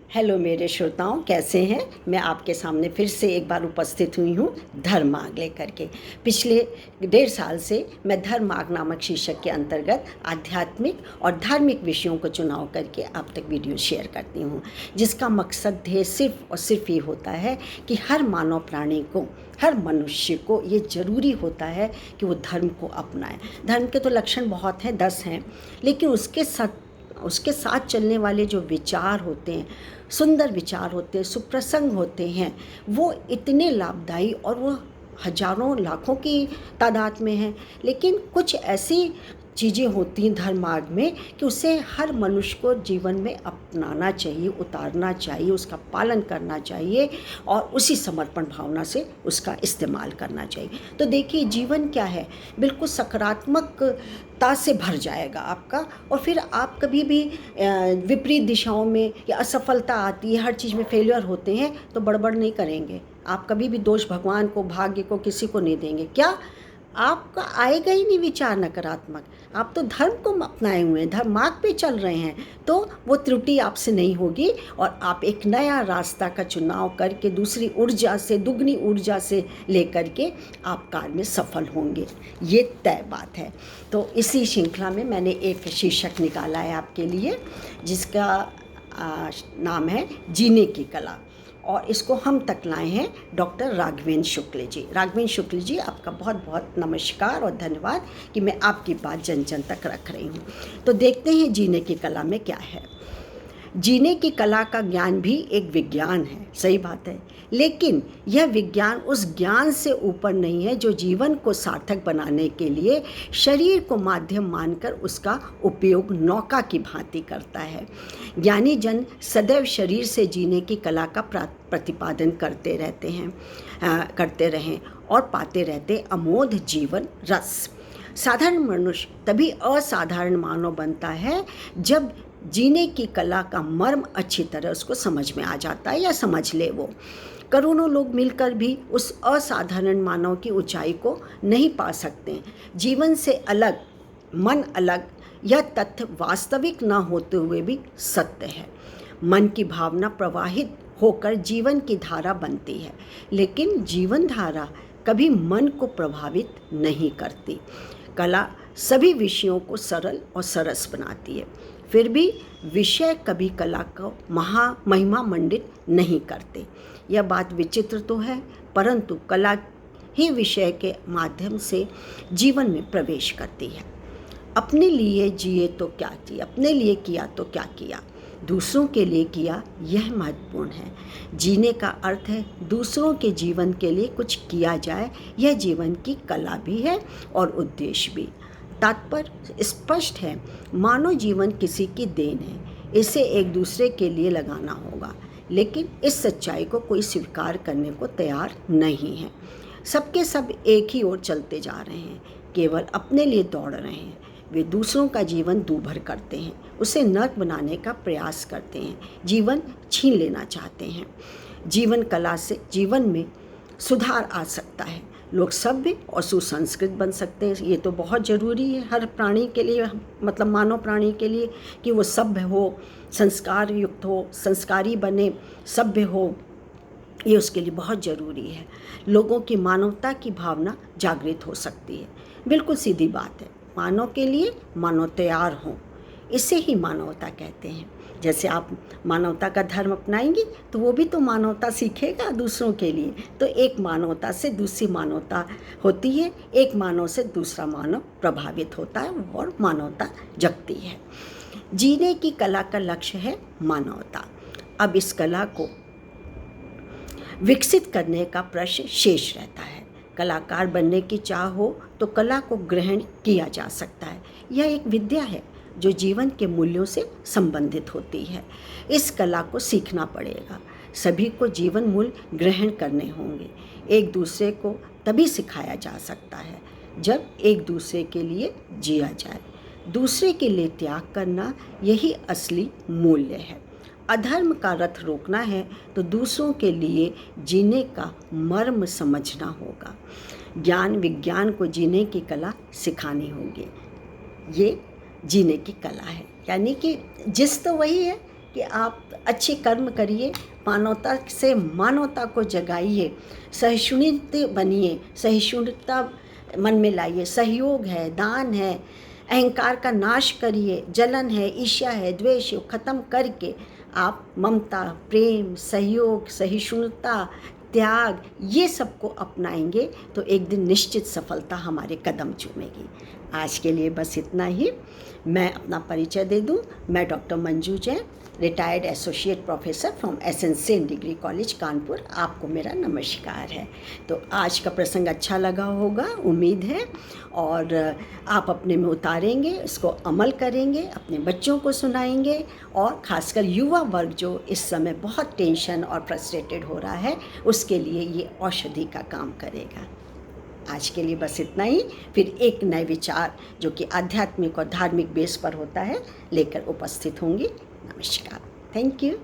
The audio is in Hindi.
हेलो मेरे श्रोताओं, कैसे हैं। मैं आपके सामने फिर से एक बार उपस्थित हुई हूँ धर्मार्ग लेकर के। पिछले 1.5 साल से मैं धर्मार्ग नामक शीर्षक के अंतर्गत आध्यात्मिक और धार्मिक विषयों को चुनाव करके आप तक वीडियो शेयर करती हूँ, जिसका मकसद ध्येय सिर्फ और सिर्फ ये होता है कि हर मानव प्राणी को, हर मनुष्य को ये ज़रूरी होता है कि वो धर्म को अपनाए। धर्म के तो लक्षण बहुत हैं, 10 हैं, लेकिन उसके साथ चलने वाले जो विचार होते हैं, सुंदर विचार होते हैं, सुप्रसंग होते हैं, वो इतने लाभदायी और वो हजारों लाखों की तादाद में हैं। लेकिन कुछ ऐसी चीज़ें होती हैं धर्म मार्ग में कि उसे हर मनुष्य को जीवन में अपनाना चाहिए, उतारना चाहिए, उसका पालन करना चाहिए और उसी समर्पण भावना से उसका इस्तेमाल करना चाहिए। तो देखिए, जीवन क्या है, बिल्कुल सकारात्मकता से भर जाएगा आपका, और फिर आप कभी भी विपरीत दिशाओं में या असफलता आती है, हर चीज़ में फेलियर होते हैं, तो बड़बड़ नहीं करेंगे आप। कभी भी दोष भगवान को, भाग्य को, किसी को नहीं देंगे। क्या आपका आएगा ही नहीं विचार नकारात्मक। आप तो धर्म को अपनाए हुए हैं, धर्म मार्ग पे चल रहे हैं, तो वो त्रुटि आपसे नहीं होगी और आप एक नया रास्ता का चुनाव करके दूसरी ऊर्जा से, दुगनी ऊर्जा से लेकर के आप कार्य में सफल होंगे, ये तय बात है। तो इसी श्रृंखला में मैंने एक शीर्षक निकाला है आपके लिए, जिसका नाम है जीने की कला, और इसको हम तक लाए हैं डॉक्टर राघवेंद्र शुक्ल जी। राघवेंद्र शुक्ल जी, आपका बहुत बहुत नमस्कार और धन्यवाद कि मैं आपकी बात जन जन तक रख रही हूँ। तो देखते हैं जीने की कला में क्या है। जीने की कला का ज्ञान भी एक विज्ञान है, सही बात है, लेकिन यह विज्ञान उस ज्ञान से ऊपर नहीं है जो जीवन को सार्थक बनाने के लिए शरीर को माध्यम मानकर उसका उपयोग नौका की भांति करता है। ज्ञानी जन सदैव शरीर से जीने की कला का प्रतिपादन करते रहें और पाते रहते अमोघ जीवन रस। साधारण मनुष्य तभी असाधारण मानव बनता है जब जीने की कला का मर्म अच्छी तरह उसको समझ में आ जाता है, या समझ ले वो। करोड़ों लोग मिलकर भी उस असाधारण मानव की ऊंचाई को नहीं पा सकते। जीवन से अलग, मन अलग, यह तथ्य वास्तविक न होते हुए भी सत्य है। मन की भावना प्रवाहित होकर जीवन की धारा बनती है, लेकिन जीवन धारा कभी मन को प्रभावित नहीं करती। कला सभी विषयों को सरल और सरस बनाती है, फिर भी विषय कभी कला को महिमा मंडित नहीं करते। यह बात विचित्र तो है, परंतु कला ही विषय के माध्यम से जीवन में प्रवेश करती है। अपने लिए जिए तो क्या किया, अपने लिए किया तो क्या किया, दूसरों के लिए किया, यह महत्वपूर्ण है। जीने का अर्थ है दूसरों के जीवन के लिए कुछ किया जाए। यह जीवन की कला भी है और उद्देश्य भी। तात्पर्य स्पष्ट है, मानव जीवन किसी की देन है, इसे एक दूसरे के लिए लगाना होगा, लेकिन इस सच्चाई को कोई स्वीकार करने को तैयार नहीं है। सबके सब एक ही ओर चलते जा रहे हैं, केवल अपने लिए दौड़ रहे हैं। वे दूसरों का जीवन दूभर करते हैं, उसे नर्क बनाने का प्रयास करते हैं, जीवन छीन लेना चाहते हैं। जीवन कला से जीवन में सुधार आ सकता है, लोग सभ्य और सुसंस्कृत बन सकते हैं। ये तो बहुत ज़रूरी है हर प्राणी के लिए, मतलब मानव प्राणी के लिए, कि वो सभ्य हो, संस्कार युक्त हो, संस्कारी बने, सभ्य हो। ये उसके लिए बहुत ज़रूरी है। लोगों की मानवता की भावना जागृत हो सकती है। बिल्कुल सीधी बात है, मानव के लिए मानव तैयार हो, इसे ही मानवता कहते हैं। जैसे आप मानवता का धर्म अपनाएंगे तो वो भी तो मानवता सीखेगा दूसरों के लिए। तो एक मानवता से दूसरी मानवता होती है, एक मानव से दूसरा मानव प्रभावित होता है और मानवता जगती है। जीने की कला का लक्ष्य है मानवता। अब इस कला को विकसित करने का प्रश्न शेष रहता है। कलाकार बनने की चाह हो तो कला को ग्रहण किया जा सकता है। यह एक विद्या है जो जीवन के मूल्यों से संबंधित होती है। इस कला को सीखना पड़ेगा। सभी को जीवन मूल्य ग्रहण करने होंगे। एक दूसरे को तभी सिखाया जा सकता है जब एक दूसरे के लिए जिया जाए। दूसरे के लिए त्याग करना, यही असली मूल्य है। अधर्म का रथ रोकना है तो दूसरों के लिए जीने का मर्म समझना होगा। ज्ञान विज्ञान को जीने की कला सिखानी होगी। ये जीने की कला है, यानी कि जिस तो वही है, कि आप अच्छे कर्म करिए, मानवता से मानवता को जगाइए, सहिष्णुता बनिए, सहिष्णुता मन में लाइए, सहयोग है, दान है, अहंकार का नाश करिए, जलन है, ईर्ष्या है, द्वेष है, ख़त्म करके आप ममता, प्रेम, सहयोग, सहिष्णुता, त्याग ये सबको अपनाएंगे तो एक दिन निश्चित सफलता हमारे कदम चूमेगी। आज के लिए बस इतना ही। मैं अपना परिचय दे दूं, मैं doctor Manju Jain, retired associate professor from एसएनसेन degree college Kanpur. आपको मेरा नमस्कार है। तो आज का प्रसंग अच्छा लगा होगा, उम्मीद है, और आप अपने में उतारेंगे, इसको अमल करेंगे, अपने बच्चों को सुनाएंगे, और ख़ासकर युवा वर्ग जो इस समय बहुत टेंशन और फ्रस्ट्रेटेड हो रहा है, उसके लिए ये औषधि का काम करेगा। आज के लिए बस इतना ही। फिर एक नए विचार जो कि आध्यात्मिक और धार्मिक बेस पर होता है लेकर उपस्थित होंगी। नमस्कार। Thank you.